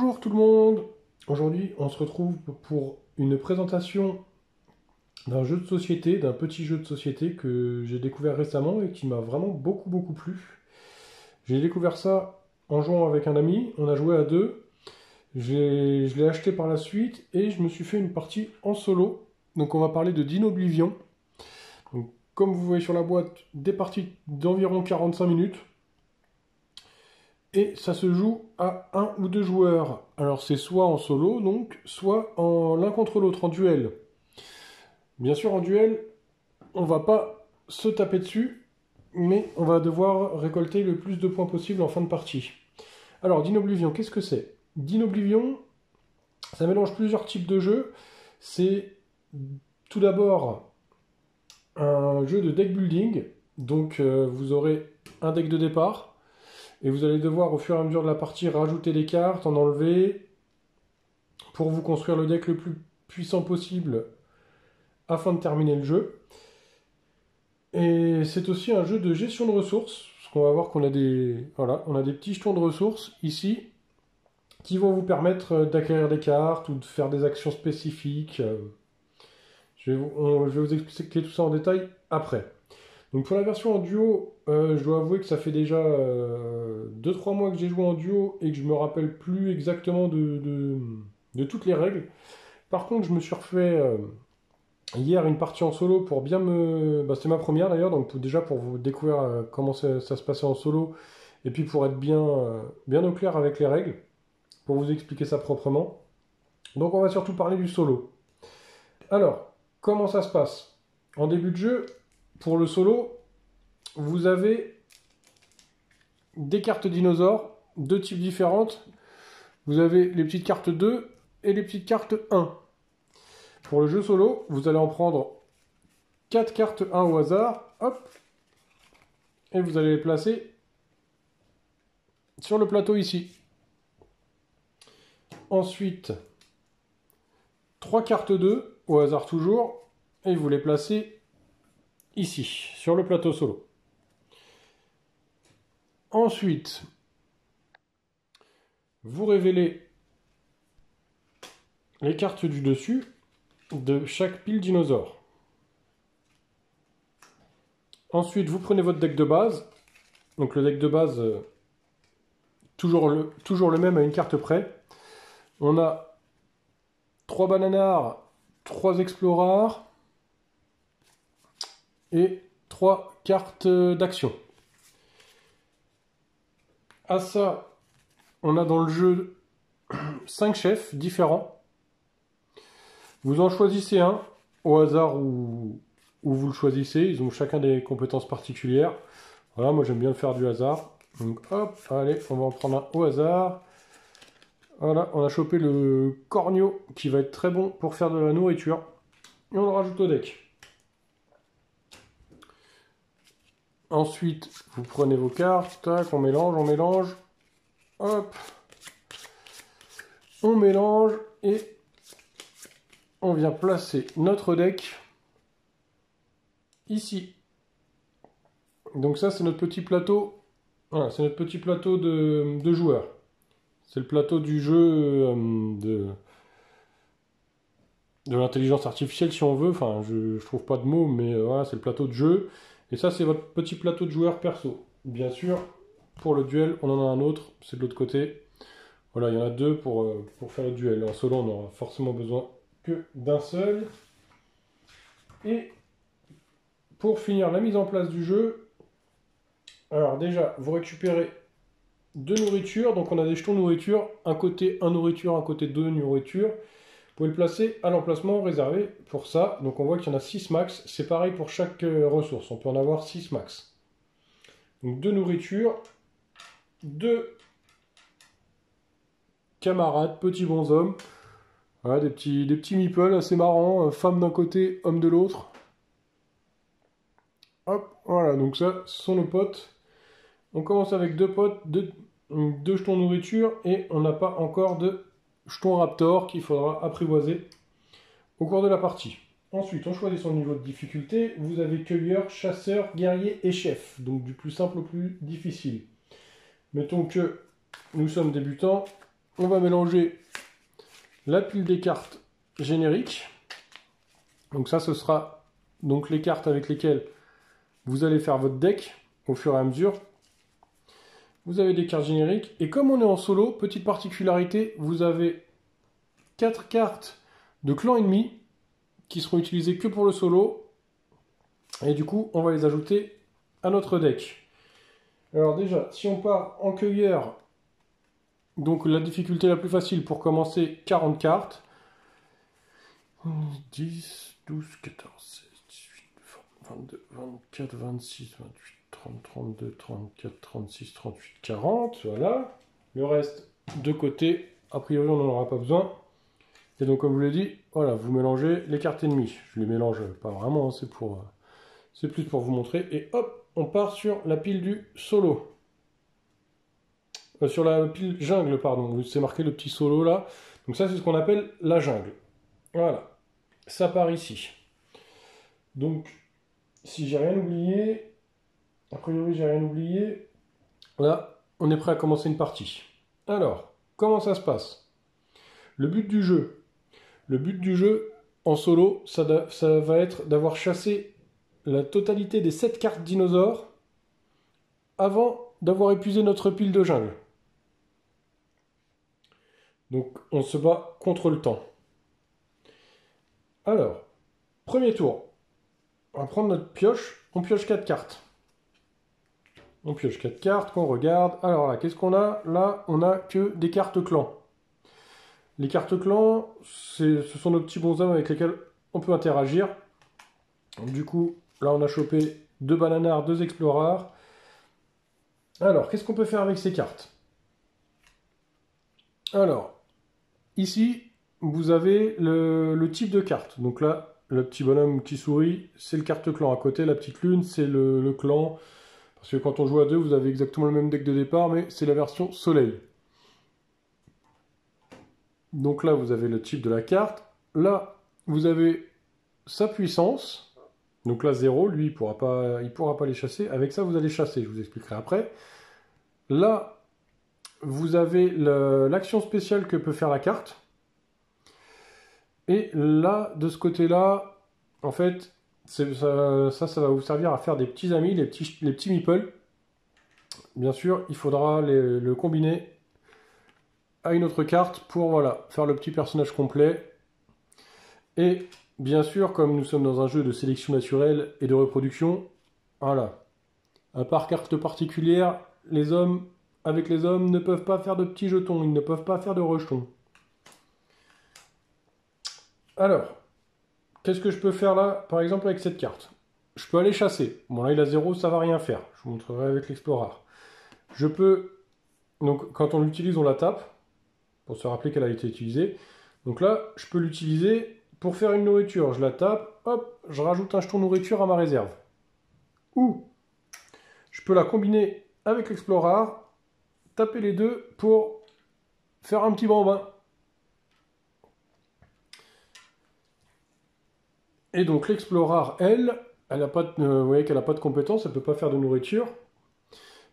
Bonjour tout le monde! Aujourd'hui, on se retrouve pour une présentation d'un jeu de société, d'un petit jeu de société que j'ai découvert récemment et qui m'a vraiment beaucoup plu. J'ai découvert ça en jouant avec un ami, on a joué à deux, je l'ai acheté par la suite et je me suis fait une partie en solo. Donc on va parler de Dinoblivion. Donc, comme vous voyez sur la boîte, des parties d'environ 45 minutes. Et ça se joue à un ou deux joueurs. Alors c'est soit en solo, donc, soit en l'un contre l'autre, en duel. Bien sûr, en duel, on va pas se taper dessus, mais on va devoir récolter le plus de points possible en fin de partie. Alors, Dinoblivion, qu'est-ce que c'est? Dinoblivion, ça mélange plusieurs types de jeux. C'est tout d'abord un jeu de deck building. Donc vous aurez un deck de départ. Et vous allez devoir, au fur et à mesure de la partie, rajouter des cartes, en enlever, pour vous construire le deck le plus puissant possible afin de terminer le jeu. Et c'est aussi un jeu de gestion de ressources, parce qu'on va voir qu'on a on a des petits jetons de ressources ici, qui vont vous permettre d'acquérir des cartes ou de faire des actions spécifiques. Je vais vous expliquer tout ça en détail après. Donc pour la version en duo, je dois avouer que ça fait déjà 2-3 mois que j'ai joué en duo et que je me rappelle plus exactement de toutes les règles. Par contre, je me suis refait hier une partie en solo pour bien me... C'était ma première d'ailleurs, donc déjà pour vous découvrir comment ça se passait en solo, et puis pour être bien au clair avec les règles, pour vous expliquer ça proprement. Donc on va surtout parler du solo. Alors, comment ça se passe? En début de jeu, pour le solo, vous avez des cartes dinosaures, deux types différentes. Vous avez les petites cartes 2 et les petites cartes 1. Pour le jeu solo, vous allez en prendre 4 cartes 1 au hasard, hop, et vous allez les placer sur le plateau ici. Ensuite, 3 cartes 2 au hasard toujours, et vous les placez ici, sur le plateau solo. Ensuite, vous révélez les cartes du dessus de chaque pile dinosaure. Ensuite, vous prenez votre deck de base. Donc le deck de base, toujours le même à une carte près. On a 3 bananards, 3 explorers et 3 cartes d'action. À ça, on a dans le jeu 5 chefs différents. Vous en choisissez un au hasard où vous le choisissez. Ils ont chacun des compétences particulières. Voilà, moi j'aime bien le faire du hasard. Donc hop, allez, on va en prendre un au hasard. Voilà, on a chopé le corneau qui va être très bon pour faire de la nourriture. Et on le rajoute au deck. Ensuite, vous prenez vos cartes, tac, on mélange. Hop. On mélange et on vient placer notre deck ici. Donc ça, c'est notre petit plateau. Voilà, c'est notre petit plateau de joueurs. C'est le plateau du jeu de l'intelligence artificielle, si on veut. Enfin, je trouve pas de mots, mais voilà, c'est le plateau de jeu. Et ça, c'est votre petit plateau de joueurs perso. Bien sûr, pour le duel, on en a un autre. C'est de l'autre côté. Voilà, il y en a deux pour faire le duel. En solo, on aura forcément besoin que d'un seul. Et pour finir la mise en place du jeu, alors déjà, vous récupérez 2 nourritures. Donc on a des jetons nourriture, un côté 1 nourriture, un côté 2 nourriture. Vous pouvez le placer à l'emplacement réservé pour ça. Donc on voit qu'il y en a 6 max. C'est pareil pour chaque ressource. On peut en avoir 6 max. Donc 2 nourritures, 2 camarades, petits bonshommes. Voilà, des petits meeples assez marrants. Femme d'un côté, homme de l'autre. Hop, voilà. Donc ça, ce sont nos potes. On commence avec 2 potes, 2 jetons nourriture. Et on n'a pas encore de jetons raptor qu'il faudra apprivoiser au cours de la partie. Ensuite, on choisit son niveau de difficulté. Vous avez cueilleur, chasseur, guerrier et chef. Donc du plus simple au plus difficile. Mettons que nous sommes débutants. on va mélanger la pile des cartes génériques. Donc ça, ce sera donc les cartes avec lesquelles vous allez faire votre deck au fur et à mesure. Vous avez des cartes génériques. Et comme on est en solo, petite particularité, vous avez 4 cartes de clan ennemi qui seront utilisées que pour le solo. Et du coup, on va les ajouter à notre deck. Alors déjà, si on part en cueilleur, donc la difficulté la plus facile pour commencer, 40 cartes. 10, 12, 14, 16, 18, 22, 24, 26, 28, 30, 32, 34, 36, 38, 40. Voilà. Le reste de côté, a priori on n'en aura pas besoin. Et donc comme je vous l'ai dit, voilà, vous mélangez les cartes ennemies. Je les mélange pas vraiment, hein, c'est plus pour vous montrer. Et hop, on part sur la pile du solo. Sur la pile jungle, pardon. C'est marqué le petit solo là. Donc ça c'est ce qu'on appelle la jungle. Voilà. Ça part ici. Donc, si j'ai rien oublié, a priori j'ai rien oublié, là, on est prêt à commencer une partie. Alors, comment ça se passe? Le but du jeu en solo, ça va être d'avoir chassé la totalité des 7 cartes dinosaures avant d'avoir épuisé notre pile de jungle. Donc, on se bat contre le temps. Alors, premier tour, on va prendre notre pioche, on pioche 4 cartes. On pioche 4 cartes, qu'on regarde. Alors là, qu'est-ce qu'on a? Là, on a que des cartes clans. Les cartes clans, ce sont nos petits bonshommes avec lesquels on peut interagir. Du coup, là, on a chopé 2 bananards, 2 explorers. Alors, qu'est-ce qu'on peut faire avec ces cartes? Alors, ici, vous avez le type de carte. Donc là, le petit bonhomme qui sourit, c'est le carte clan. À côté, la petite lune, c'est le clan. Parce que quand on joue à 2, vous avez exactement le même deck de départ, mais c'est la version soleil. Donc là, vous avez le type de la carte. Là, vous avez sa puissance. Donc là, 0, lui, il ne pourra pas les chasser. Avec ça, vous allez chasser, je vous expliquerai après. Là, vous avez l'action spéciale que peut faire la carte. Et là, de ce côté-là, en fait, ça va vous servir à faire des petits amis, les petits meeples. Bien sûr, il faudra le combiner à une autre carte pour voilà, faire le petit personnage complet. Et bien sûr, comme nous sommes dans un jeu de sélection naturelle et de reproduction, voilà. À part carte particulière, avec les hommes, ne peuvent pas faire de petits jetons, ils ne peuvent pas faire de rejetons. Alors, qu'est-ce que je peux faire là, par exemple, avec cette carte? Je peux aller chasser. Bon, là, il a 0, ça va rien faire. Je vous montrerai avec l'Explorer. Je peux... Donc, quand on l'utilise, on la tape, pour se rappeler qu'elle a été utilisée. Donc là, je peux l'utiliser pour faire une nourriture. Je la tape, hop, je rajoute un jeton nourriture à ma réserve. Ou, je peux la combiner avec l'Explorer, taper les deux pour faire un petit bambin. Et donc l'Explorer, elle a pas de, vous voyez qu'elle n'a pas de compétence, elle ne peut pas faire de nourriture.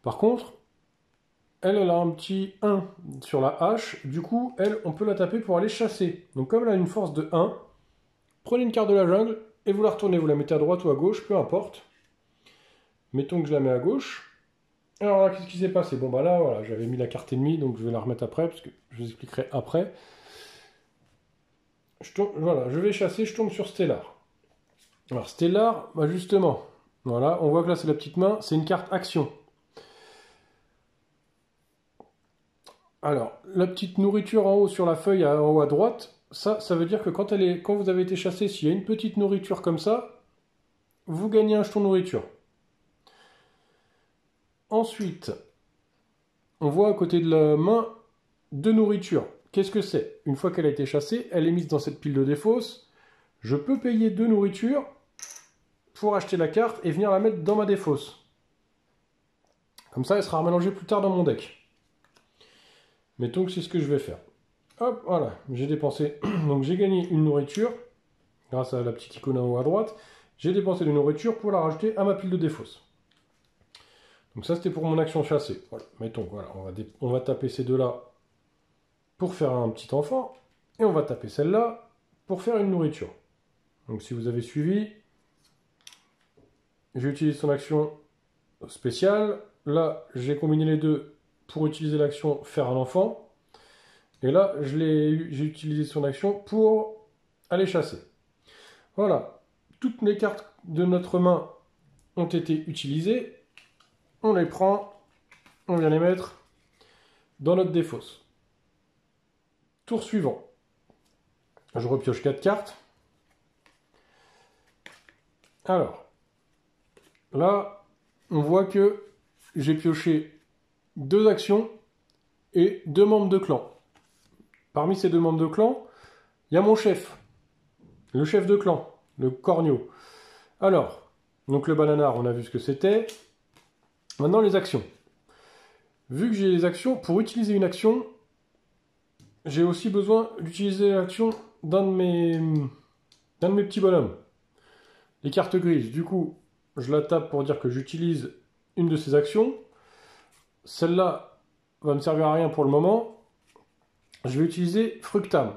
Par contre, elle a un petit 1 sur la hache. Du coup, elle, on peut la taper pour aller chasser. Donc comme elle a une force de 1, prenez une carte de la jungle et vous la retournez. Vous la mettez à droite ou à gauche, peu importe. Mettons que je la mets à gauche. Alors là, qu'est-ce qui s'est passé? Bon bah là, voilà, j'avais mis la carte ennemie, donc je vais la remettre après, parce que je vous expliquerai après. Voilà, je vais chasser, je tombe sur Stellar. Alors Stellar, bah justement, voilà, on voit que là c'est la petite main, c'est une carte action. Alors, la petite nourriture en haut sur la feuille en haut à droite, ça veut dire que quand vous avez été chassé, s'il y a une petite nourriture comme ça, vous gagnez un jeton nourriture. Ensuite, on voit à côté de la main 2 nourritures. Qu'est-ce que c'est? Une fois qu'elle a été chassée, elle est mise dans cette pile de défausse. Je peux payer 2 nourritures pour acheter la carte et venir la mettre dans ma défausse. Comme ça, elle sera mélangée plus tard dans mon deck. Mettons que c'est ce que je vais faire. Hop, voilà, j'ai dépensé. Donc j'ai gagné une nourriture, grâce à la petite icône en haut à droite. J'ai dépensé de nourriture pour la rajouter à ma pile de défausse. Donc ça, c'était pour mon action chassée. Voilà, mettons, voilà, on va taper ces deux-là pour faire un petit enfant, et on va taper celle-là pour faire une nourriture. Donc si vous avez suivi, j'utilise son action spéciale. Là, j'ai combiné les deux pour utiliser l'action faire un enfant. Et là, j'ai utilisé son action pour aller chasser. Voilà, toutes les cartes de notre main ont été utilisées. On les prend, on vient les mettre dans notre défausse. Tour suivant. Je repioche 4 cartes. Alors, là, on voit que j'ai pioché 2 actions et 2 membres de clan. Parmi ces 2 membres de clan, il y a mon chef, le chef de clan, le corneau. Alors, donc le bananard, on a vu ce que c'était. Maintenant, les actions. Vu que j'ai les actions, pour utiliser une action, j'ai aussi besoin d'utiliser l'action d'un de mes petits bonhommes. Les cartes grises. Du coup, je la tape pour dire que j'utilise une de ces actions. Celle-là va me servir à rien pour le moment. Je vais utiliser Fructame.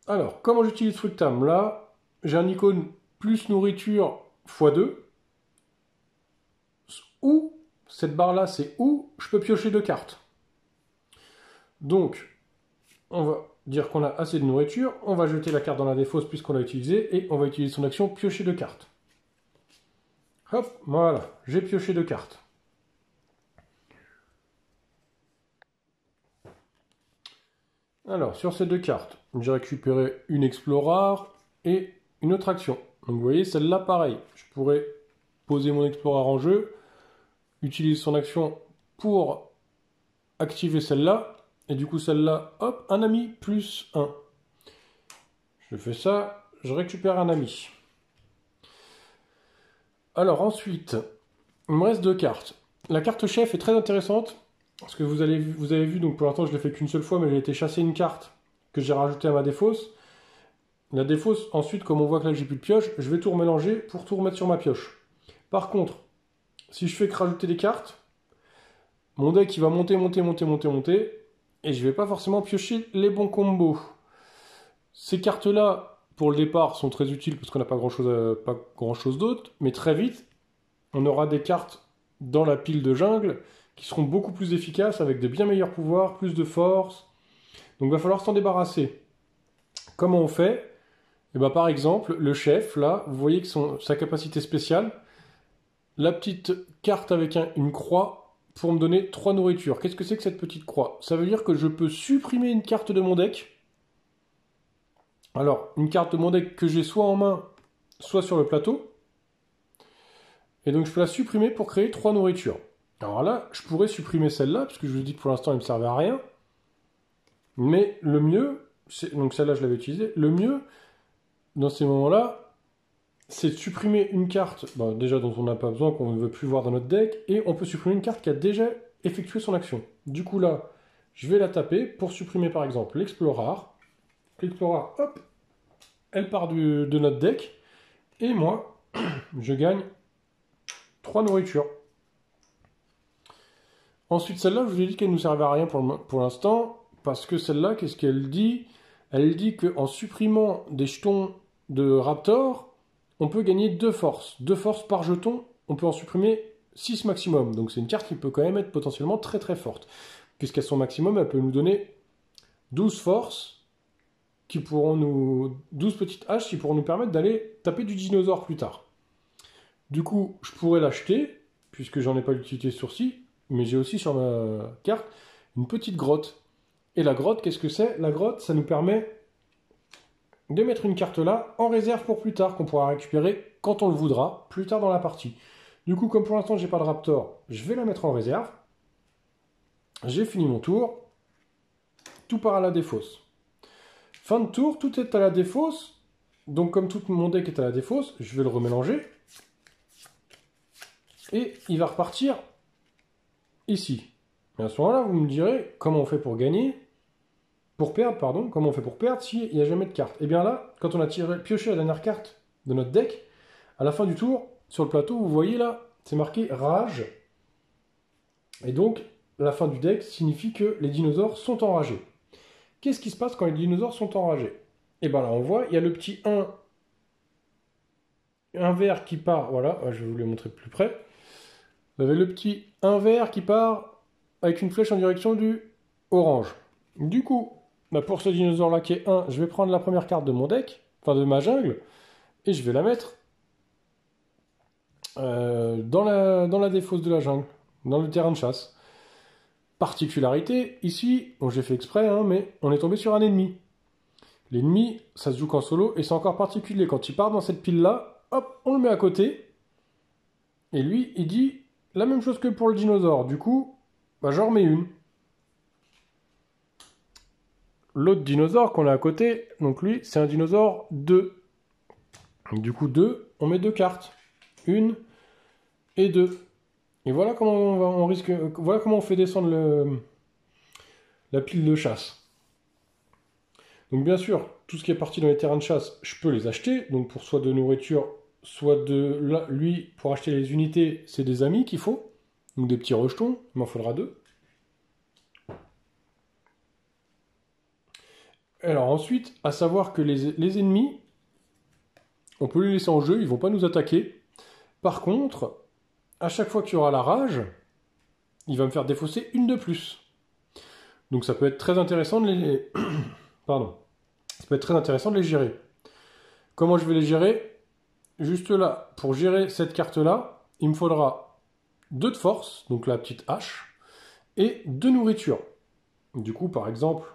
Alors, comment j'utilise Fructame? Là, j'ai un icône plus nourriture x2. Ou, cette barre-là, c'est où je peux piocher 2 cartes. Donc, on va dire qu'on a assez de nourriture. On va jeter la carte dans la défausse puisqu'on l'a utilisée. Et on va utiliser son action piocher 2 cartes. Hop, voilà, j'ai pioché 2 cartes. Alors, sur ces 2 cartes, j'ai récupéré une Explorer et une autre action. Donc vous voyez, celle-là, pareil. Je pourrais poser mon Explorer en jeu, utiliser son action pour activer celle-là. Et du coup, celle-là, hop, un ami, plus 1. Je fais ça, je récupère un ami. Alors ensuite, il me reste 2 cartes. La carte chef est très intéressante. Parce que vous avez vu, donc pour l'instant je ne l'ai fait qu'une seule fois, mais j'ai été chasser une carte que j'ai rajoutée à ma défausse. La défausse, ensuite, comme on voit que là j'ai plus de pioche, je vais tout remélanger pour tout remettre sur ma pioche. Par contre, si je fais que rajouter des cartes, mon deck il va monter, et je ne vais pas forcément piocher les bons combos. Ces cartes-là, pour le départ, sont très utiles parce qu'on n'a pas grand-chose d'autre, mais très vite, on aura des cartes dans la pile de jungle qui seront beaucoup plus efficaces, avec de bien meilleurs pouvoirs, plus de force. Donc il va falloir s'en débarrasser. Comment on fait? Et ben, par exemple, le chef, là, vous voyez que sa capacité spéciale, la petite carte avec une croix pour me donner 3 nourritures. Qu'est-ce que c'est que cette petite croix? Ça veut dire que je peux supprimer une carte de mon deck. Alors, une carte de mon deck que j'ai soit en main, soit sur le plateau. Et donc je peux la supprimer pour créer 3 nourritures. Alors là, je pourrais supprimer celle-là, puisque je vous dis que pour l'instant, elle ne me servait à rien. Mais le mieux, donc celle-là, je l'avais utilisée. Le mieux, dans ces moments-là, c'est de supprimer une carte, déjà dont on n'a pas besoin, qu'on ne veut plus voir dans notre deck, et on peut supprimer une carte qui a déjà effectué son action. Du coup là, je vais la taper pour supprimer par exemple l'Explorer. L'Explorer, hop, elle part de notre deck, et moi, je gagne 3 nourritures. Ensuite, celle-là, je vous ai dit qu'elle ne nous servait à rien pour l'instant, parce que celle-là, qu'est-ce qu'elle dit? Elle dit qu'en supprimant des jetons de Raptor, on peut gagner 2 forces. 2 forces par jeton, on peut en supprimer 6 maximum. Donc c'est une carte qui peut quand même être potentiellement très très forte. Puisqu'à son maximum, elle peut nous donner 12 forces, 12 petites haches qui pourront nous permettre d'aller taper du dinosaure plus tard. Du coup, je pourrais l'acheter, puisque j'en ai pas l'utilité sur ci, mais j'ai aussi sur ma carte une petite grotte. Et la grotte, qu'est-ce que c'est? La grotte, ça nous permet de mettre une carte là en réserve pour plus tard, qu'on pourra récupérer quand on le voudra, plus tard dans la partie. Du coup, comme pour l'instant, j'ai pas de Raptor, je vais la mettre en réserve. J'ai fini mon tour. Tout part à la défausse. Fin de tour, tout est à la défausse. Donc, comme tout mon deck est à la défausse, je vais le remélanger. Et il va repartir ici. Et à ce moment-là, vous me direz comment on fait pour gagner, pour perdre, pardon, comment on fait pour perdre s'il n'y a jamais de carte. Et bien là, quand on a pioché la dernière carte de notre deck, à la fin du tour, sur le plateau, vous voyez là, c'est marqué rage. Et donc, la fin du deck signifie que les dinosaures sont enragés. Qu'est-ce qui se passe quand les dinosaures sont enragés? Et bien là, on voit, il y a le petit 1 vert qui part, voilà, je vais vous le montrer de plus près. Vous avez le petit 1 vert qui part avec une flèche en direction du orange. Du coup, bah pour ce dinosaure-là qui est 1, je vais prendre la première carte de mon deck, enfin de ma jungle, et je vais la mettre dans la défausse de la jungle, dans le terrain de chasse. Particularité, ici, bon j'ai fait exprès, hein, mais on est tombé sur un ennemi. L'ennemi, ça se joue qu'en solo, et c'est encore particulier. Quand il part dans cette pile-là, hop, on le met à côté, et lui, il dit la même chose que pour le dinosaure. Du coup, bah, j'en remets une. L'autre dinosaure qu'on a à côté, donc lui, c'est un dinosaure 2. Du coup, 2, on met 2 cartes. 1 et 2. Et voilà comment voilà comment on fait descendre la pile de chasse. Donc bien sûr, tout ce qui est parti dans les terrains de chasse, je peux les acheter. Donc pour soit de nourriture, soit de... Là, lui, pour acheter les unités, c'est des amis qu'il faut. Donc des petits rejetons, il m'en faudra 2. Alors ensuite, à savoir que les ennemis, on peut les laisser en jeu, ils vont pas nous attaquer. Par contre, à chaque fois qu'il y aura la rage, il va me faire défausser une de plus. Donc ça peut être très intéressant de les... Pardon. Ça peut être très intéressant de les gérer. Comment je vais les gérer? Juste là, pour gérer cette carte-là, il me faudra 2 de force, donc la petite hache, et 2 nourriture. Du coup, par exemple,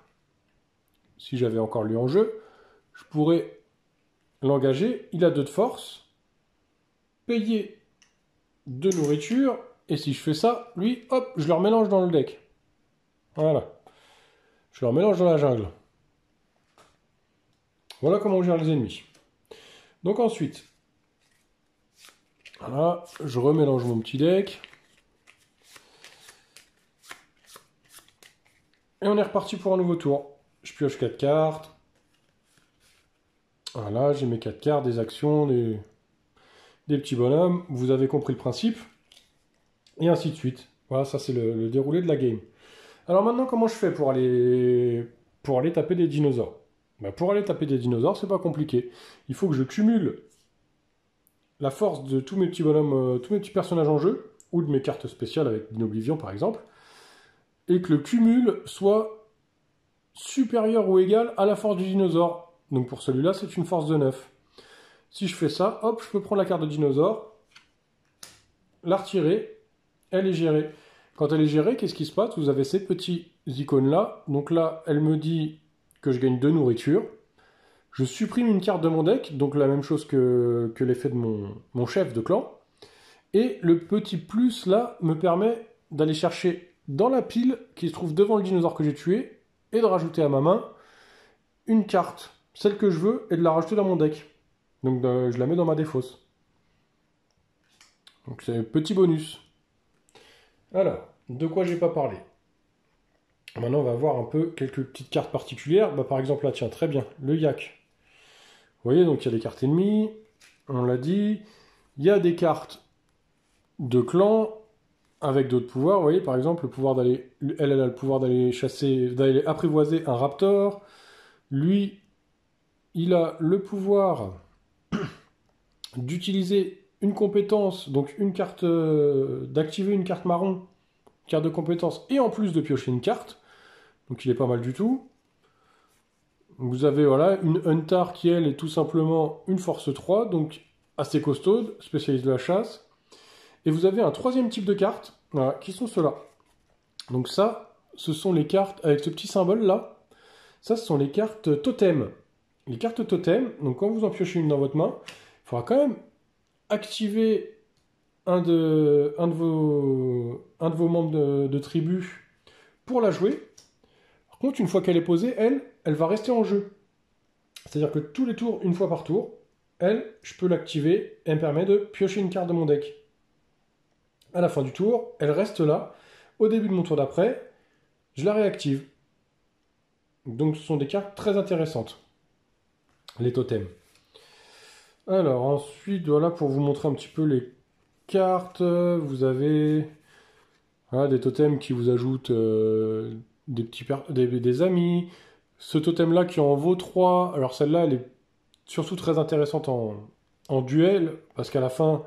si j'avais encore lui en jeu, je pourrais l'engager. Il a 2 de force, payer 2 nourriture, et si je fais ça, lui, hop, je le remélange dans le deck. Voilà. Je le remélange dans la jungle. Voilà comment on gère les ennemis. Donc ensuite, voilà, je remélange mon petit deck. Et on est reparti pour un nouveau tour. Je pioche 4 cartes. Voilà, j'ai mes 4 cartes, des actions, des petits bonhommes. Vous avez compris le principe. Et ainsi de suite. Voilà, ça c'est le déroulé de la game. Alors maintenant, comment je fais pour aller taper des dinosaures? Ben, pour aller taper des dinosaures, c'est pas compliqué. Il faut que je cumule la force de tous mes petits bonhommes, tous mes petits personnages en jeu, ou de mes cartes spéciales avec Dinoblivion par exemple, et que le cumul soit supérieur ou égal à la force du dinosaure. Donc pour celui-là, c'est une force de 9. Si je fais ça, hop, je peux prendre la carte de dinosaure, la retirer, elle est gérée. Quand elle est gérée, qu'est-ce qui se passe? Vous avez ces petits icônes-là. Donc là, elle me dit que je gagne 2 nourritures. Je supprime une carte de mon deck, donc la même chose que l'effet de mon chef de clan. Et le petit plus là me permet d'aller chercher dans la pile qui se trouve devant le dinosaure que j'ai tué et de rajouter à ma main une carte, celle que je veux, et de la rajouter dans mon deck. Donc je la mets dans ma défausse. Donc c'est un petit bonus. Alors, de quoi j'ai pas parlé? Maintenant on va voir un peu quelques petites cartes particulières. Bah, par exemple là, tiens, très bien, le yak. Vous voyez, donc il y a des cartes ennemies, on l'a dit. Il y a des cartes de clan avec d'autres pouvoirs. Vous voyez, par exemple, le pouvoir d'aller... Elle a le pouvoir d'aller chasser, d'aller apprivoiser un raptor. Lui, il a le pouvoir d'utiliser une compétence, donc une carte... d'activer une carte marron, carte de compétence, et en plus de piocher une carte. Donc il est pas mal du tout. Vous avez voilà, une Huntar qui, elle, est tout simplement une force 3, donc assez costaude, spécialiste de la chasse. Et vous avez un troisième type de cartes, voilà, qui sont ceux-là. Donc ça, ce sont les cartes avec ce petit symbole-là. Ça, ce sont les cartes totem. Les cartes totem, donc quand vous en piochez une dans votre main, il faudra quand même activer un de vos membres de tribu pour la jouer. Par contre, une fois qu'elle est posée, elle va rester en jeu. C'est-à-dire que tous les tours, une fois par tour, elle, je peux l'activer et elle me permet de piocher une carte de mon deck. À la fin du tour, elle reste là. Au début de mon tour d'après, je la réactive. Donc ce sont des cartes très intéressantes, les totems. Alors ensuite, voilà, pour vous montrer un petit peu les cartes, vous avez... Voilà, des totems qui vous ajoutent des amis. Ce totem-là qui en vaut 3. Alors celle-là, elle est surtout très intéressante en duel, parce qu'à la fin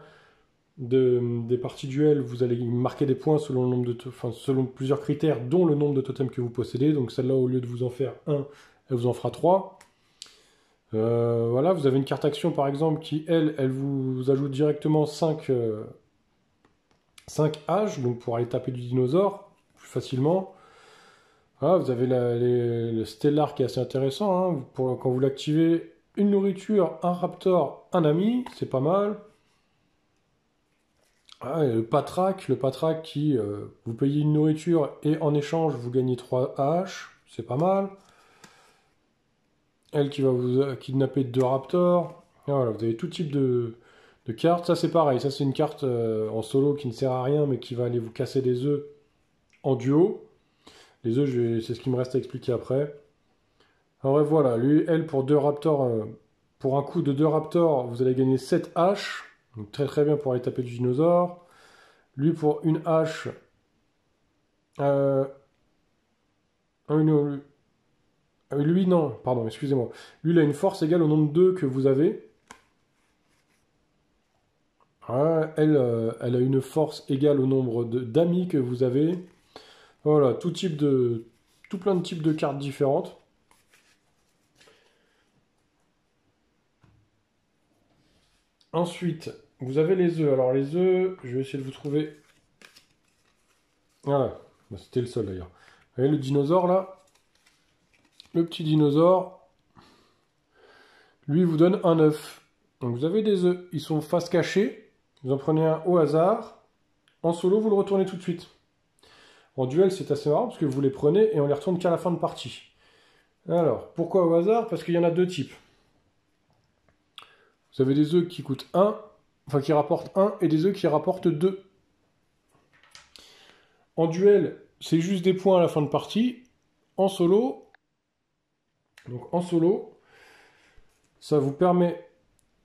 des parties duel, vous allez marquer des points selon le nombre enfin, selon plusieurs critères, dont le nombre de totems que vous possédez. Donc celle-là, au lieu de vous en faire un, elle vous en fera 3. Voilà, vous avez une carte action par exemple qui, elle vous ajoute directement 5 H, donc pour aller taper du dinosaure plus facilement. Voilà, vous avez le Stellar qui est assez intéressant, hein. Quand vous l'activez, une nourriture, un raptor, un ami, c'est pas mal. Ah, et le Patrak qui, vous payez une nourriture et en échange vous gagnez 3 H, c'est pas mal. Elle qui va vous kidnapper 2 raptors. Et voilà, vous avez tout type de cartes. Ça c'est pareil, ça c'est une carte en solo qui ne sert à rien mais qui va aller vous casser des œufs en duo. Les œufs, c'est ce qui me reste à expliquer après. Alors voilà, lui, elle pour 2 raptors, pour un coup de 2 raptors, vous allez gagner 7 H. Donc très très bien pour aller taper du dinosaure. Lui pour une H. Ah oui, non, lui, non, pardon, excusez-moi. Lui, il a une force égale au nombre 2 que vous avez. Ah, elle, elle a une force égale au nombre d'amis que vous avez. Voilà, tout plein de types de cartes différentes. Ensuite, vous avez les œufs. Alors les œufs, je vais essayer de vous trouver. Voilà, bah, c'était le seul d'ailleurs. Vous voyez le dinosaure là? Le petit dinosaure, lui, vous donne un œuf. Donc vous avez des œufs, ils sont face cachée. Vous en prenez un au hasard. En solo, vous le retournez tout de suite. En duel, c'est assez marrant parce que vous les prenez et on les retourne qu'à la fin de partie. Alors, pourquoi au hasard? Parce qu'il y en a deux types. Vous avez des œufs qui coûtent 1, enfin qui rapportent 1, et des œufs qui rapportent 2. En duel, c'est juste des points à la fin de partie. En solo, ça vous permet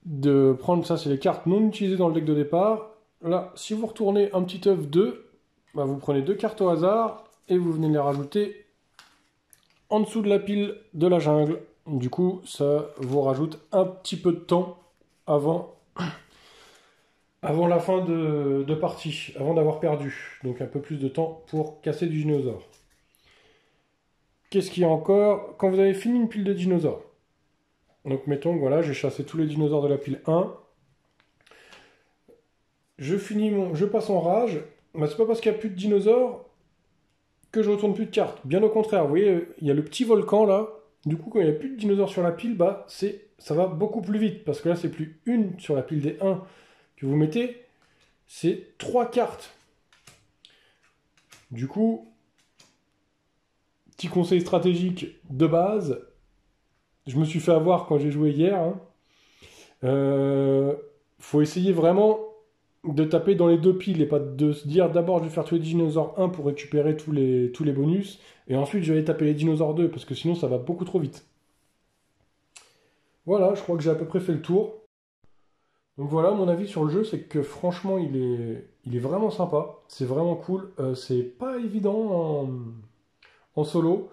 de prendre, ça c'est les cartes non utilisées dans le deck de départ. Là, si vous retournez un petit œuf 2, bah vous prenez 2 cartes au hasard et vous venez les rajouter en dessous de la pile de la jungle. Du coup, ça vous rajoute un petit peu de temps avant la fin de partie, avant d'avoir perdu. Donc un peu plus de temps pour casser du dinosaure. Qu'est-ce qu'il y a encore? Quand vous avez fini une pile de dinosaures, donc mettons que voilà, j'ai chassé tous les dinosaures de la pile 1, je passe en rage, bah, c'est pas parce qu'il n'y a plus de dinosaures que je retourne plus de cartes. Bien au contraire, vous voyez, il y a le petit volcan là, du coup quand il n'y a plus de dinosaures sur la pile, bah ça va beaucoup plus vite, parce que là c'est plus une sur la pile des 1 que vous mettez, c'est 3 cartes. Du coup, petit conseil stratégique de base, je me suis fait avoir quand j'ai joué hier, hein. Faut essayer vraiment de taper dans les deux piles et pas de se dire d'abord je vais faire tous les dinosaures 1 pour récupérer tous les bonus et ensuite je vais aller taper les dinosaures 2 parce que sinon ça va beaucoup trop vite. Voilà, je crois que j'ai à peu près fait le tour. Donc voilà, mon avis sur le jeu, c'est que franchement il est vraiment sympa, c'est vraiment cool. C'est pas évident en solo.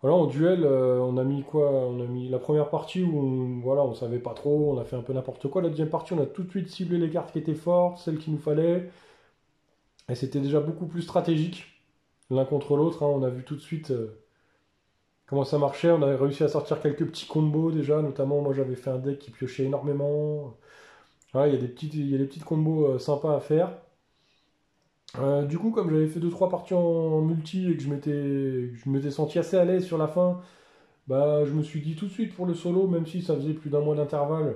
Voilà, en duel, on a mis quoi? On a mis la première partie où voilà, on savait pas trop, on a fait un peu n'importe quoi. La deuxième partie, on a tout de suite ciblé les cartes qui étaient fortes, celles qu'il nous fallait. Et c'était déjà beaucoup plus stratégique l'un contre l'autre, hein. On a vu tout de suite comment ça marchait. On a réussi à sortir quelques petits combos déjà, notamment moi j'avais fait un deck qui piochait énormément. Voilà, il y a des petites combos sympas à faire. Du coup, comme j'avais fait deux trois parties en multi et que je m'étais senti assez à l'aise sur la fin, bah, je me suis dit tout de suite pour le solo, même si ça faisait plus d'un mois d'intervalle,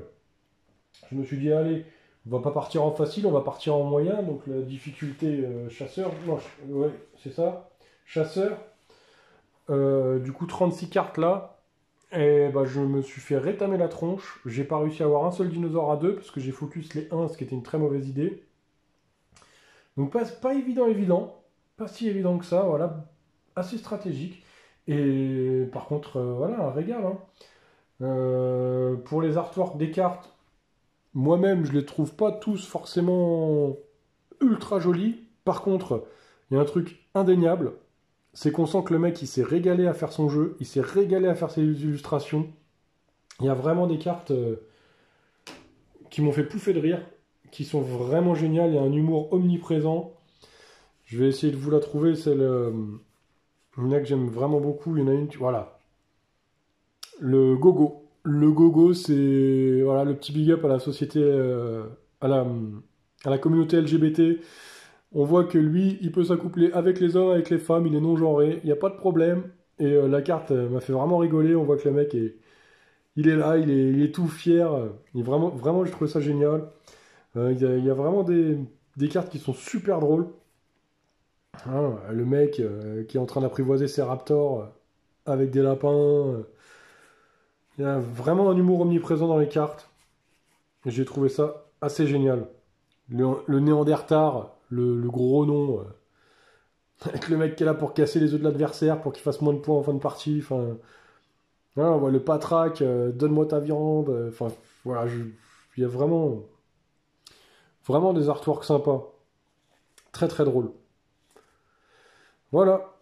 je me suis dit, allez, on va pas partir en facile, on va partir en moyen. Donc la difficulté chasseur, non, ouais, c'est ça, chasseur. Du coup, 36 cartes là. Et bah, je me suis fait rétamer la tronche. J'ai pas réussi à avoir un seul dinosaure à deux parce que j'ai focus les 1, ce qui était une très mauvaise idée. Donc pas évident, pas si évident que ça, voilà, assez stratégique. Et par contre, voilà, un régal, hein. Pour les artworks des cartes, moi-même, je les trouve pas tous forcément ultra jolis. Par contre, Il y a un truc indéniable, c'est qu'on sent que le mec, il s'est régalé à faire son jeu, il s'est régalé à faire ses illustrations. Il y a vraiment des cartes qui m'ont fait pouffer de rire, qui sont vraiment géniales. Il y a un humour omniprésent. Je vais essayer de vous la trouver, celle il y en a que j'aime vraiment beaucoup. Il y en a une, voilà. Le Gogo. Le Gogo, c'est voilà, le petit big up à la société, à la communauté LGBT. On voit que lui, il peut s'accoupler avec les hommes, avec les femmes, il est non-genré, il n'y a pas de problème. Et la carte m'a fait vraiment rigoler. On voit que le mec il est là, il est tout fier. Vraiment, vraiment, j'ai trouvé ça génial. Il y a vraiment des cartes qui sont super drôles. Hein, le mec qui est en train d'apprivoiser ses raptors avec des lapins. Il y a vraiment un humour omniprésent dans les cartes. J'ai trouvé ça assez génial. Le Néandertar, le gros nom, avec le mec qui est là pour casser les œufs de l'adversaire, pour qu'il fasse moins de points en fin de partie. Enfin, voilà, on voit le Patraque, donne-moi ta viande. Enfin, voilà, il y a vraiment, vraiment des artworks sympas. Très très drôle. Voilà.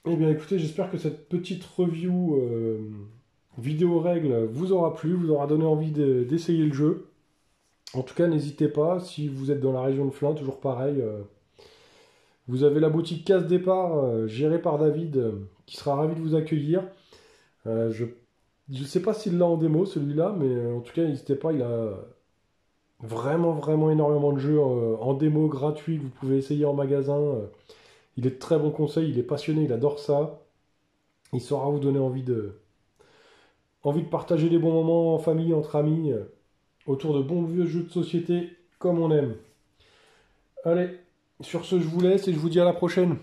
Eh bien écoutez, j'espère que cette petite review vidéo règle vous aura plu, vous aura donné envie d'essayer le jeu. En tout cas, n'hésitez pas, si vous êtes dans la région de Flins, toujours pareil, vous avez la boutique Casse Départ, gérée par David, qui sera ravi de vous accueillir. Je ne sais pas s'il l'a en démo, celui-là, mais en tout cas, n'hésitez pas, il a vraiment, vraiment énormément de jeux en démo gratuit que vous pouvez essayer en magasin. Il est de très bons conseils, il est passionné, il adore ça. Il saura vous donner envie de partager des bons moments en famille, entre amis, autour de bons vieux jeux de société comme on aime. Allez, sur ce, je vous laisse et je vous dis à la prochaine.